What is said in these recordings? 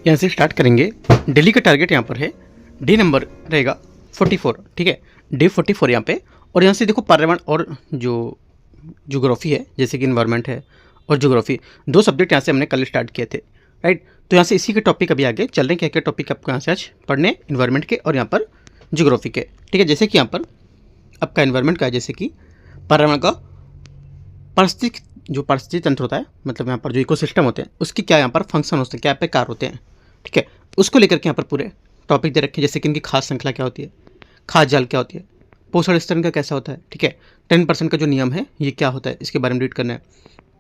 यहाँ से स्टार्ट करेंगे। डेली का टारगेट यहाँ पर है, डे नंबर रहेगा 44, ठीक है, डे 44 यहाँ पे। और यहाँ से देखो पर्यावरण और जो ज्योग्राफी है, जैसे कि इन्वायरमेंट है और ज्योग्राफी, दो सब्जेक्ट यहाँ से हमने कल स्टार्ट किए थे, राइट। तो यहाँ से इसी के टॉपिक अभी आगे चल रहे हैं, क्या क्या टॉपिक आपको यहाँ से आज पढ़ने, इन्वायरमेंट के और यहाँ पर ज्योग्राफी के, ठीक है। जैसे कि यहाँ पर आपका इन्वायरमेंट का है, जैसे कि पर्यावरण का पारिस्थितिकी तंत्र होता है, मतलब यहाँ पर जो इकोसिस्टम होते हैं उसकी क्या यहाँ पर फंक्शन होते हैं, क्या पे कार्य होते हैं, ठीक है, उसको लेकर के यहाँ पर पूरे टॉपिक दे रखे हैं। जैसे कि इनकी खास श्रृंखला क्या होती है, खाद्य जाल क्या होती है, पोषण स्तर का कैसा होता है, ठीक है, 10% का जो नियम है ये क्या होता है, इसके बारे में रीड करना है।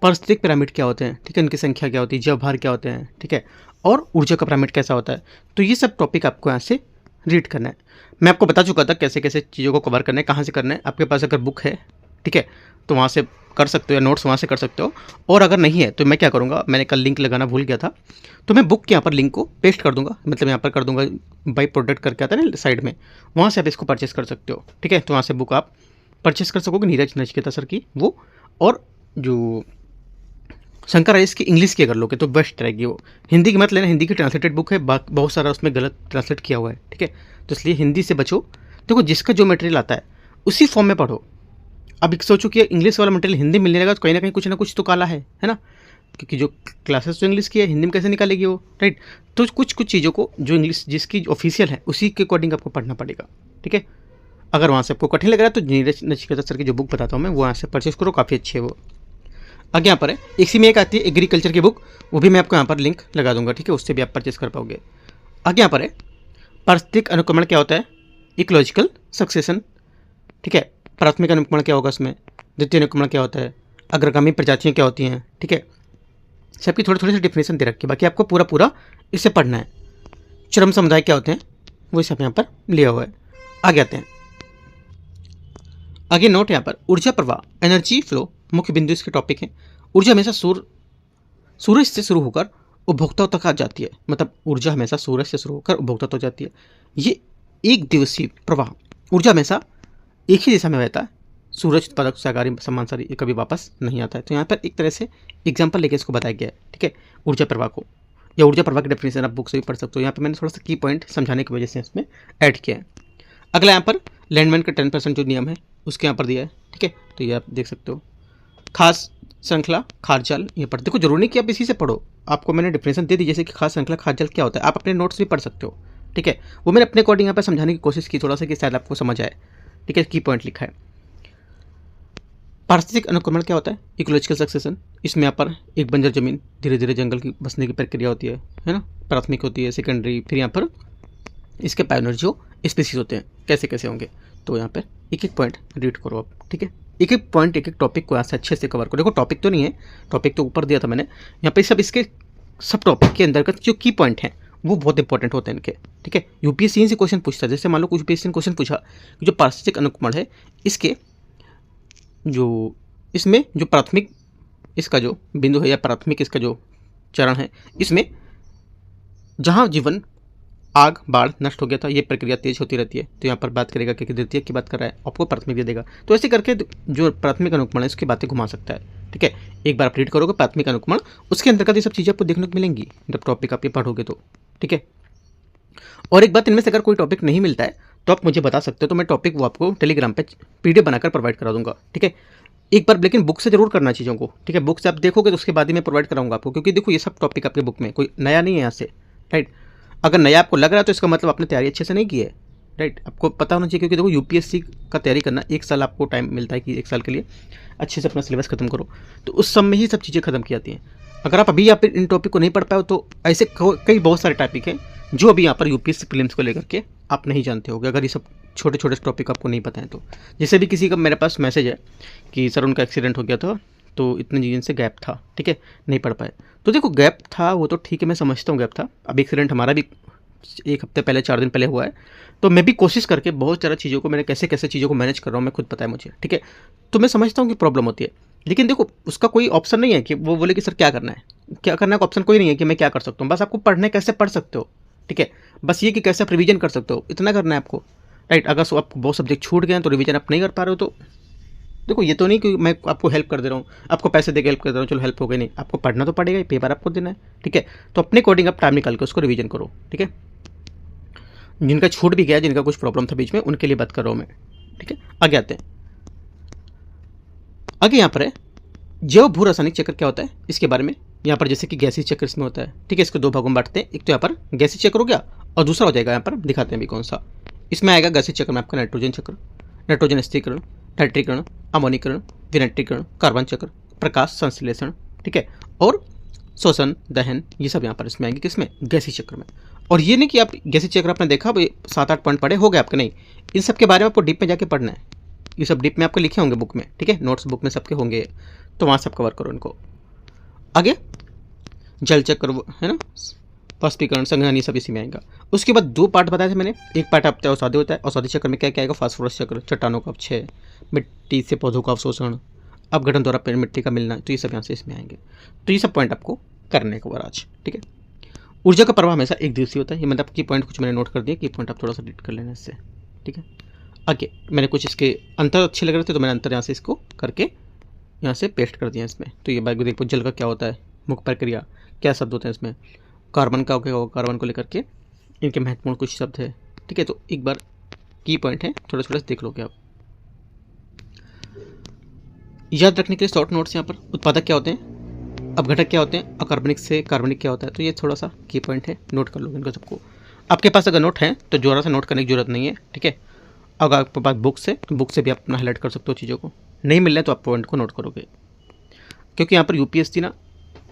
पारिस्थितिक पिरामिड क्या होते हैं, ठीक है, इनकी संख्या क्या होती है, जैवभार क्या होते हैं, ठीक है, और ऊर्जा का पिरामिड कैसा होता है। तो ये सब टॉपिक आपको यहाँ से रीड करना है। मैं आपको बता चुका था कैसे कैसे चीज़ों को कवर करना है, कहाँ से करना है। आपके पास अगर बुक है, ठीक है, तो वहाँ से कर सकते हो, या नोट्स वहाँ से कर सकते हो। और अगर नहीं है तो मैं क्या करूँगा, मैंने कल लिंक लगाना भूल गया था, तो मैं बुक के यहाँ पर लिंक को पेस्ट कर दूँगा, मतलब यहाँ पर कर दूँगा बाई प्रोडक्ट करके आता है ना साइड में, वहाँ से आप इसको परचेस कर सकते हो, ठीक है। तो वहाँ से बुक आप परचेस कर सकोगे, नीरज नचिकेता सर की वो। और जो शंकर राइस की इंग्लिश की अगर लोगे तो बेस्ट रहेगी वो। हिंदी की मत लेना, हिंदी की ट्रांसलेटेड बुक है, बहुत सारा उसमें गलत ट्रांसलेट किया हुआ है, ठीक है, तो इसलिए हिंदी से बचो। देखो जिसका जो मटेरियल आता है उसी फॉर्म में पढ़ो। अब सोचो कि इंग्लिश वाला मटेरियल हिंदी मिलने लगा तो कहीं ना कुछ तो काला है ना, क्योंकि जो क्लासेस तो इंग्लिश की है, हिंदी में कैसे निकालेगी वो, राइट। तो कुछ चीज़ों को जो इंग्लिश जिसकी ऑफिशियल है उसी के अकॉर्डिंग आपको पढ़ना पड़ेगा, ठीक है। अगर वहाँ से आपको कठिन लग रहा है तो नीरज नचिकेता सर की जो बुक बताता हूँ मैं, वो वहाँ से परचेस करो, काफ़ी अच्छी है वो। आगे यहाँ पर है, इसी में एक आती है एग्रीकल्चर की बुक, वो भी मैं आपको यहाँ पर लिंक लगा दूंगा, ठीक है, उससे भी आप परचेस कर पाओगे। आगे यहाँ पर है पारिस्थितिक अनुक्रमण क्या होता है, इकोलॉजिकल सक्सेशन, ठीक है, प्राथमिक अनुक्रमण क्या होगा इसमें, द्वितीय अनुक्रमण क्या होता है, अग्रगामी प्रजातियाँ क्या होती हैं, ठीक है, सबकी थोड़ी थोड़ी सी डिफिनेशन दे रखी है, बाकी आपको पूरा इससे पढ़ना है। चरम समुदाय क्या होते हैं वो सब यहाँ पर लिया हुआ है। आगे आते हैं, आगे नोट यहाँ पर ऊर्जा प्रवाह, एनर्जी फ्लो मुख्य बिंदु इसके टॉपिक हैं। ऊर्जा हमेशा सूरज से शुरू होकर उपभोक्ताओं तक आ जाती है, मतलब ऊर्जा हमेशा सूरज से शुरू होकर उपभोक्ता तक जाती है। ये एक दिवसीय प्रवाह, ऊर्जा हमेशा एक ही दिशा में बहता है, सूरज उत्पादक सहकारी सम्मानसारी ये कभी वापस नहीं आता है। तो यहाँ पर एक तरह से एग्जाम्पल लेके इसको बताया गया है, ठीक है, ऊर्जा प्रवाह को, या ऊर्जा प्रवाह की डेफिनेशन आप बुक से भी पढ़ सकते हो। यहाँ पर मैंने थोड़ा सा की पॉइंट समझाने की वजह से इसमें ऐड किया है। अगला यहाँ पर लैंडमैन का 10% जो नियम है उसके यहाँ पर दिया है, ठीक है, तो ये आप देख सकते हो। खास श्रृंखला खाद्य जाल, ये पढ़, देखो जरूरी नहीं कि आप इसी से पढ़ो, आपको मैंने डिफिनेशन दे दी, जैसे कि खास श्रृंखला खाद्य जाल क्या होता है, आप अपने नोट्स भी पढ़ सकते हो, ठीक है। वो मैंने अपने अकॉर्डिंग यहाँ पर समझाने की कोशिश की थोड़ा सा कि शायद आपको समझ आए, ठीक है। की पॉइंट लिखा है। पारिस्थितिक अनुक्रमण क्या होता है, इकोलॉजिकल सक्सेशन, इसमें यहाँ पर एक बंजर जमीन धीरे धीरे जंगल की बसने की प्रक्रिया होती है ना, प्राथमिक होती है, सेकेंडरी, फिर यहाँ पर इसके पायोनियर जो स्पीसीज होते हैं कैसे कैसे होंगे। तो यहाँ पर एक एक पॉइंट रीड करो आप, ठीक है, एक एक पॉइंट एक एक टॉपिक को यहाँ से अच्छे से कवर करो। देखो टॉपिक तो नहीं है, टॉपिक तो ऊपर दिया था मैंने, यहाँ पे सब इसके सब टॉपिक के अंतर्गत जो की पॉइंट हैं वो बहुत इंपॉर्टेंट होते हैं इनके, ठीक है। यूपीएससी से क्वेश्चन पूछता है, जैसे मान लो कुछ यूपीएससी ने क्वेश्चन पूछा कि जो पारिस्थितिक अनुक्रमण है इसके जो इसमें जो प्राथमिक इसका जो बिंदु है या प्राथमिक इसका जो चरण है, इसमें जहाँ जीवन आग बाढ़ नष्ट हो गया था, ये प्रक्रिया तेज होती रहती है। तो यहाँ पर बात करेगा कि द्वितीय की बात कर रहा है, आपको प्राथमिक दे देगा। तो ऐसे करके जो प्राथमिक अनुक्रमण है उसकी बातें घुमा सकता है, ठीक है। एक बार आप रीड करोगे प्राथमिक अनुक्रमण, उसके अंतर्गत ये सब चीज़ें आपको देखने को मिलेंगी जब टॉपिक आप ये पढ़ोगे तो, ठीक है। और एक बात, इनमें से अगर कोई टॉपिक नहीं मिलता है तो आप मुझे बता सकते हो, तो मैं टॉपिक वो आपको टेलीग्राम पर PDF बनाकर प्रोवाइड करा दूंगा, ठीक है। एक बार लेकिन बुक से जरूर करना चीज़ों को, ठीक है, बुक से आप देखोगे तो उसके बाद ही मैं प्रोवाइड कराऊंगा आपको, क्योंकि देखो ये सब टॉपिक आपके बुक में कोई नया नहीं है यहाँ से, राइट। अगर नया आपको लग रहा है तो इसका मतलब आपने तैयारी अच्छे से नहीं की है, राइट। आपको पता होना चाहिए, क्योंकि देखो यूपीएससी का तैयारी करना 1 साल आपको टाइम मिलता है कि 1 साल के लिए अच्छे से अपना सिलेबस खत्म करो, तो उस समय ही सब चीज़ें खत्म की जाती हैं। अगर आप अभी यहाँ पर इन टॉपिक को नहीं पढ़ पाओ तो ऐसे कई बहुत सारे टॉपिक हैं जो अभी यहाँ पर यूपीएससी प्रीलिम्स को लेकर के आप नहीं जानते होगे, अगर ये सब छोटे छोटे टॉपिक आपको नहीं पता है तो। जैसे भी किसी का मेरे पास मैसेज है कि सर उनका एक्सीडेंट हो गया था तो इतने दिन से गैप था, ठीक है, नहीं पढ़ पाए। तो देखो गैप था वो तो ठीक है, मैं समझता हूँ गैप था, अभी एक्सीडेंट हमारा भी 1 हफ्ते पहले 4 दिन पहले हुआ है, तो मैं भी कोशिश करके बहुत सारा चीज़ों को मैंने कैसे कैसे चीज़ों को मैनेज कर रहा हूँ मैं खुद पता है मुझे, ठीक है। तो मैं समझता हूँ कि प्रॉब्लम होती है, लेकिन देखो उसका कोई ऑप्शन नहीं है कि वो बोले कि सर क्या करना है का ऑप्शन कोई नहीं है कि मैं क्या कर सकता हूँ, बस आपको पढ़ने कैसे पढ़ सकते हो, ठीक है, बस ये कि कैसे आप रिवीजन कर सकते हो, इतना करना है आपको, राइट। अगर आप बहुत सब्जेक्ट छूट गए हैं तो रिवीजन आप नहीं कर पा रहे हो तो देखो ये तो नहीं कि मैं आपको हेल्प कर दे रहा हूँ, आपको पैसे दे के हेल्प कर दे रहा हूँ, चलो हेल्प हो गई, नहीं, आपको पढ़ना तो पड़ेगा, पेपर आपको देना है, ठीक है। तो अपने अकॉर्डिंग आप टाइम निकाल के उसको रिवीजन करो, ठीक है। जिनका छूट भी गया, जिनका कुछ प्रॉब्लम था बीच में, उनके लिए बात कर रहा हूँ मैं, ठीक है। आगे आते हैं। आगे यहाँ पर है जैव भू रासायनिक चक्र क्या होता है इसके बारे में। यहाँ पर जैसे कि गैसीय चक्र इसमें होता है, ठीक है। इसको 2 भागों में बांटते हैं, एक तो यहाँ पर गैसीय चक्र हो गया और दूसरा हो जाएगा यहाँ पर दिखाते हैं भी कौन सा। इसमें आएगा गैसीय चक्र में आपका नाइट्रोजन चक्र, नाइट्रोजन स्थिरीकरण, नाइट्रीकरण, अमोनीकरण, विनाइट्रीकरण, कार्बन चक्र, प्रकाश संश्लेषण, ठीक है, और शोषण, दहन, ये सब यहाँ पर इसमें आएंगे किसमें, गैसीय चक्र में। और ये नहीं कि आप गैसीय चक्र आपने देखा 7-8 पॉइंट पढ़े हो गए आपके, नहीं, इन सब के बारे में आपको डीप में जाके पढ़ना है। ये सब डीप में आपको लिखे होंगे बुक में, ठीक है, नोट्स बुक में सबके होंगे, तो वहाँ सब कवर करो इनको। आगे जल चक्र है ना, वाष्पीकरण, संघनन, ये सब इसी में आएगा। उसके बाद 2 पार्ट बताए थे मैंने, एक पार्ट आपका औषधि होता है, औषधि चक्र में क्या क्या आएगा, फास्फोरस चक्र, चट्टानों का अपक्षय, मिट्टी से पौधों का अवशोषण, अपघटन द्वारा पेड़ मिट्टी का मिलना, तो ये सब यहाँ से इसमें आएंगे। तो ये सब पॉइंट आपको करने को आज, ठीक है। ऊर्जा का प्रवाह हमेशा एक दिवसीय होता है, ये मतलब की पॉइंट कुछ मैंने नोट कर दिया, की पॉइंट आप थोड़ा सा रीड कर लेना इससे, ठीक है। आगे मैंने कुछ इसके अंतर अच्छे लग रहे थे तो मैंने अंतर यहाँ से इसको करके यहाँ से पेस्ट कर दिया इसमें। तो ये बाइक देखो, जल का क्या होता है, मुख्य प्रक्रिया, क्या शब्द होते हैं इसमें, कार्बन का क्या होगा, कार्बन को लेकर के इनके महत्वपूर्ण कुछ शब्द है, ठीक है। तो एक बार की पॉइंट है, थोड़ा थोड़ा देख लोगे आप। याद रखने के लिए शॉर्ट नोट्स यहाँ पर, उत्पादक क्या होते हैं, अपघटक क्या होते हैं, अकार्बनिक से कार्बनिक क्या होता है, तो ये थोड़ा सा की पॉइंट है, नोट कर लोगे इनको सबको। आपके पास अगर नोट है तो जोरा से नोट करने की जरूरत नहीं है, ठीक है। अगर आपके पास बुक से, तो बुक से भी आप अपना हाईलाइट कर सकते हो चीज़ों को, नहीं मिल रहा है तो आप पॉइंट को नोट करोगे। क्योंकि यहाँ पर यूपीएससी ना,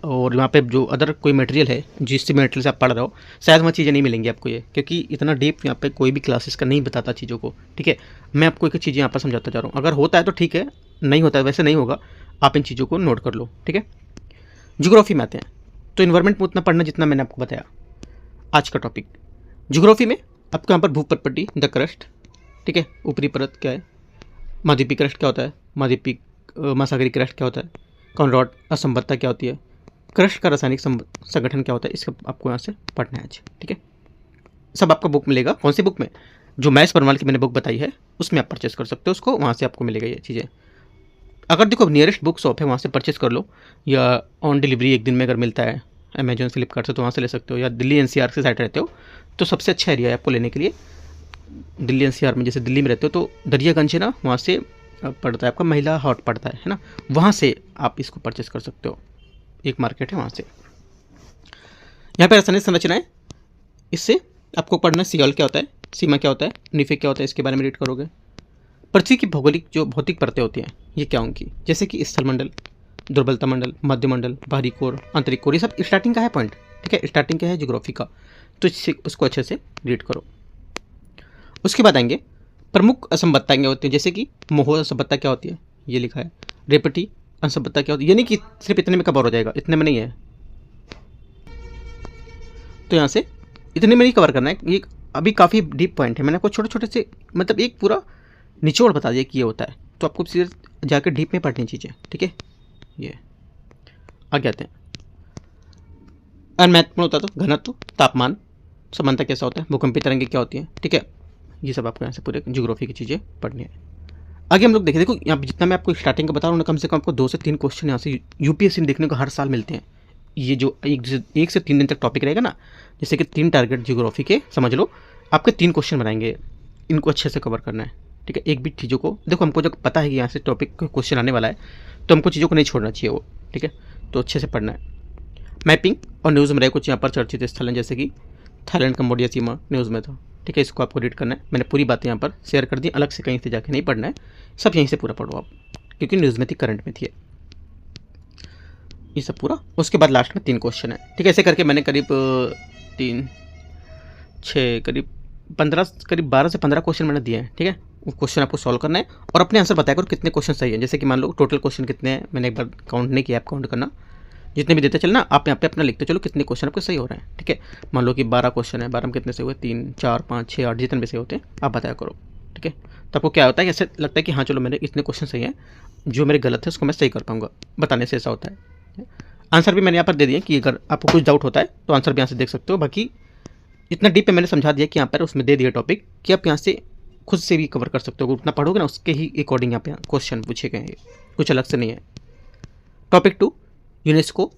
और यहाँ पे जो अदर कोई मटेरियल है जिस मटेरियल से आप पढ़ रहे हो, शायद वहाँ चीज़ें नहीं मिलेंगी आपको ये, क्योंकि इतना डीप यहाँ पे कोई भी क्लासेस का नहीं बताता चीज़ों को, ठीक है। मैं आपको एक चीज़ यहाँ पर समझाता जा रहा हूँ, अगर होता है तो ठीक है, नहीं होता है वैसे नहीं होगा, आप इन चीज़ों को नोट कर लो, ठीक है। ज्योग्राफी में आते हैं, तो इन्वायरमेंट में उतना पढ़ना जितना मैंने आपको बताया। आज का टॉपिक ज्योग्राफी में आपको यहाँ पर भूप्रपट्टी, द क्रस्ट, ठीक है, ऊपरी परत क्या है, महाद्वीपीय क्रस्ट क्या होता है, महासागरीय क्रस्ट क्या होता है, कॉनरॉड असंबद्धता क्या होती है, क्रस्ट का रासायनिक संगठन क्या होता है, इसका आपको यहाँ से पढ़ना है आज, ठीक है। सब आपका बुक मिलेगा, कौन सी बुक में, जो मैथ्स परमाल की मैंने बुक बताई है उसमें आप परचेस कर सकते हो उसको, वहाँ से आपको मिलेगा ये चीज़ें। अगर देखो नियरेस्ट बुक शॉप है वहाँ से परचेस कर लो, या ऑन डिलीवरी एक दिन में अगर मिलता है अमेजोन फ्लिपकार्ट से तो वहाँ से ले सकते हो, या दिल्ली एनसीआर के साइड रहते हो तो सबसे अच्छा एरिया है आपको लेने के लिए। दिल्ली एनसीआर में, जैसे दिल्ली में रहते हो तो दरियागंज है ना, वहाँ से पड़ता है आपका महिला हॉट पड़ता है ना, वहाँ से आप इसको परचेस कर सकते हो, एक मार्केट है वहाँ से। यहाँ पे रासायनिक संरचनाएं, इससे आपको पढ़ना सियाल क्या होता है, सीमा क्या होता है, निफे क्या होता है, इसके बारे में रीड करोगे। पृथ्वी की भौगोलिक जो भौतिक परतें होती हैं ये क्या होंगी, जैसे कि स्थल मंडल, दुर्बलता मंडल, मध्य मंडल, बाहरी कोर, आंतरिक कोर, ये सब स्टार्टिंग का है पॉइंट, ठीक है, स्टार्टिंग का है ज्योग्राफी का, तो इससे उसको अच्छे से रीड करो। उसके बाद आएंगे प्रमुख असंबद्धताएं होती हैं, जैसे कि मोह असंबद्धता क्या होती है, ये लिखा है, रेपटी असंबद्धता क्या होती है, ये नहीं कि सिर्फ इतने में कवर हो जाएगा, इतने में नहीं है, तो यहाँ से इतने में नहीं कवर करना है, ये अभी काफ़ी डीप पॉइंट है, मैंने आपको छोटे छोटे से मतलब एक पूरा निचोड़ बता दिया कि ये होता है, तो आपको सीधे जाकर डीप में पढ़नी चीज़ें, ठीक है। ये आगे आते हैं, महत्वपूर्ण होता है तो घनत्व, तापमान, समानता कैसा होता है, भूकंपीय तरंगें क्या होती हैं, ठीक है, ये सब आपको यहाँ से पूरे ज्योग्राफी की चीज़ें पढ़नी है। आगे हम लोग देखें, देखो यहाँ जितना मैं आपको स्टार्टिंग का बता रहा हूँ, कम से कम आपको 2 से 3 क्वेश्चन यहाँ से यूपीएससी में देखने को हर साल मिलते हैं। ये जो 1 से 3 दिन तक टॉपिक रहेगा ना, जैसे कि 3 टारगेट ज्योग्राफी के समझ लो, आपके 3 क्वेश्चन बनाएंगे, इनको अच्छे से कवर करना है, ठीक है। एक भी चीज़ों को देखो, हमको जब पता है कि यहाँ से टॉपिक क्वेश्चन आने वाला है तो हमको चीज़ों को नहीं छोड़ना चाहिए वो, ठीक है, तो अच्छे से पढ़ना है। मैपिंग और न्यूज़ में रहे कुछ यहाँ पर चर्चित स्थल हैं, जैसे कि थाईलैंड कंबोडिया सीमा न्यूज़ में था, ठीक है, इसको आपको रीड करना है। मैंने पूरी बातें यहाँ पर शेयर कर दी, अलग से कहीं से जाके नहीं पढ़ना है, सब यहीं से पूरा पढ़ो आप, क्योंकि न्यूज़ में थी, करंट में थी ये सब पूरा। उसके बाद लास्ट में 3 क्वेश्चन है, ठीक है, ऐसे करके मैंने करीब 3, 6, करीब 12 से 15 क्वेश्चन मैंने दिए हैं, ठीक है। वो क्वेश्चन आपको सॉल्व करना है और अपने आंसर बताया करो कितने क्वेश्चन सही है, जैसे कि मान लो टोटल क्वेश्चन कितने हैं, मैंने एक बार काउंट नहीं किया, आप काउंट करना, जितने भी देते चलना, आप यहाँ पे अपना लिखते चलो कितने क्वेश्चन आपके सही हो रहे हैं, ठीक है। मान लो कि 12 क्वेश्चन है, 12 में कितने से हुए, 3, 4, 5, 6, 8, जितने भी सही होते हैं आप बताया करो, ठीक है। तो आपको क्या होता है, ऐसे लगता है कि हाँ चलो मेरे इतने क्वेश्चन सही हैं, जो मेरे गलत है उसको मैं सही कर पाऊंगा, बताने से ऐसा होता है। आंसर भी मैंने यहाँ पर दे दिया कि अगर आपको कुछ डाउट होता है तो आंसर भी यहाँ से देख सकते हो। बाकी इतना डीप पे मैंने समझा दिया कि यहाँ पर उसमें दे दिया टॉपिक कि आप यहाँ से खुद से भी कवर कर सकते हो, उतना पढ़ोगे ना उसके ही अकॉर्डिंग यहाँ पे क्वेश्चन पूछे गए हैं, कुछ अलग से नहीं है। Topic 2 UNESCO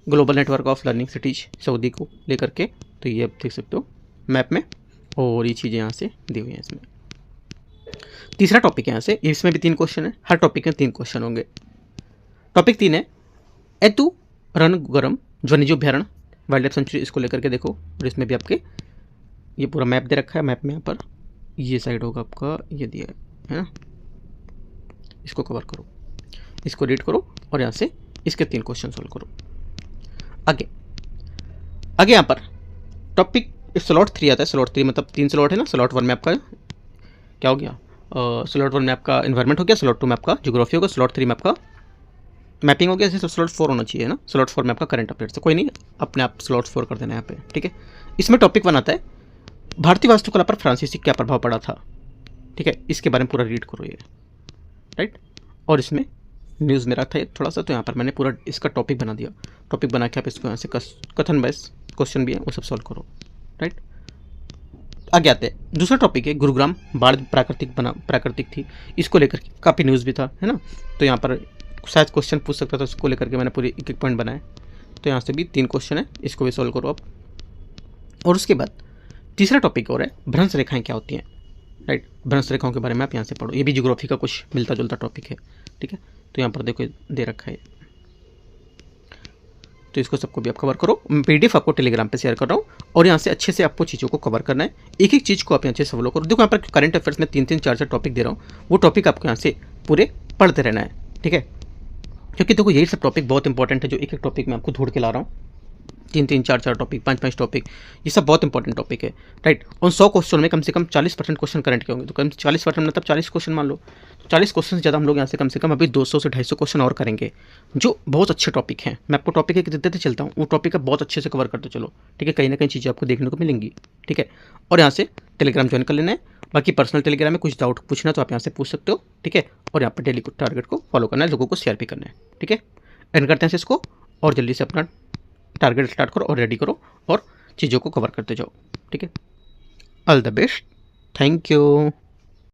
global network of learning cities Saudi को लेकर के, तो ये आप देख सकते हो मैप में, और ये चीज़ें यहाँ से दी हुई हैं इसमें। तीसरा टॉपिक है यहाँ से, इसमें भी 3 क्वेश्चन है, हर टॉपिक में 3 क्वेश्चन होंगे। टॉपिक 3 है एतु रणगरम वन्यजीव वाइल्ड लाइफ सेंचुरी, इसको लेकर के देखो, और इसमें भी आपके ये पूरा मैप दे रखा है। मैप में यहाँ पर ये साइड होगा आपका, ये दिया है ना, इसको कवर करो, इसको रीड करो और यहाँ से इसके 3 क्वेश्चन सोल्व करो। आगे यहाँ पर टॉपिक स्लॉट 3 आता है। स्लॉट 3 मतलब 3 स्लॉट है ना। स्लॉट 1 में आपका क्या हो गया, स्लॉट 1 में आपका इन्वायरमेंट हो गया, स्लॉट 2 में आपका ज्योग्राफी होगा, स्लॉट 3 में आपका मैपिंग हो गया, जैसे स्लॉट 4 होना चाहिए ना। स्लॉट 4 में आपका करंट अफेयर्स, से कोई नहीं, अपने आप स्लॉट 4 कर देना यहाँ पे, ठीक है। इसमें टॉपिक 1 आता है भारतीय वास्तुकला पर फ्रांसीसी क्या प्रभाव पड़ा था, ठीक है, इसके बारे में पूरा रीड करो ये, राइट। और इसमें न्यूज़ में रखा है थोड़ा सा, तो यहाँ पर मैंने पूरा इसका टॉपिक बना दिया। टॉपिक बना के आप इसको यहाँ से कथन वाइज क्वेश्चन भी है वो सब सॉल्व करो, राइट। आगे आते हैं, दूसरा टॉपिक है गुरुग्राम बाढ़ प्राकृतिक थी, इसको लेकर काफ़ी न्यूज़ भी था, है ना। तो यहाँ पर शायद क्वेश्चन पूछ सकता था, इसको लेकर के मैंने पूरी एक पॉइंट बनाए। तो यहाँ से भी 3 क्वेश्चन है, इसको भी सॉल्व करो आप। और उसके बाद तीसरा टॉपिक और है भ्रंश रेखाएं क्या होती हैं, राइट। भ्रंश रेखाओं के बारे में आप यहाँ से पढ़ो, ये भी ज्योग्राफी का कुछ मिलता जुलता टॉपिक है, ठीक है। तो यहाँ पर देखो दे रखा है, तो इसको सबको भी आप कवर करो। मैं PDF आपको टेलीग्राम पे शेयर कर रहा हूँ, और यहाँ से अच्छे से आपको चीज़ों को कवर करना है, एक एक चीज़ को आप अच्छे से फॉलो करो। देखो यहाँ पर करंट अफेयर्स में 3-3, 4-4 टॉपिक दे रहा हूँ, वो टॉपिक आपको यहाँ से पूरे पढ़ते रहना है, ठीक है। क्योंकि देखो यही सब टॉपिक बहुत इंपॉर्टेंट है, जो एक एक टॉपिक में आपको ढूंढ के ला रहा हूँ। 3-3, 4-4 टॉपिक, 5-5 टॉपिक, ये सब बहुत इंपॉर्टेंट टॉपिक है, राइट। उन 100 क्वेश्चन में कम से कम 40% क्वेश्चन करंट के होंगे, तो कम 40% मतलब 40 क्वेश्चन मान लो, 40 क्वेश्चन से ज़्यादा हम लोग यहाँ से कम अभी 200 से 250 क्वेश्चन और करेंगे, जो बहुत अच्छे टॉपिक हैं। मैं आपको टॉपिक एक देते चलता हूँ, वो टॉपिक का बहुत अच्छे से कवर करते चलो, ठीक है। कहीं ना कहीं चीज़ें आपको देखने को मिलेंगी, ठीक है। और यहाँ से टेलीग्राम ज्वाइन कर लेना है। बाकी पर्सनल टेलीग्राम में कुछ डाउट पूछना तो आप यहाँ से पूछ सकते हो, ठीक है। और यहाँ पर डेली टारगेट को फॉलो करना है, लोगों को शेयर भी करना है, ठीक है। एंड करते हैं इसको, और जल्दी से अपना टारगेट स्टार्ट करो और रेडी करो, और चीज़ों को कवर करते जाओ, ठीक है। All the best, thank you.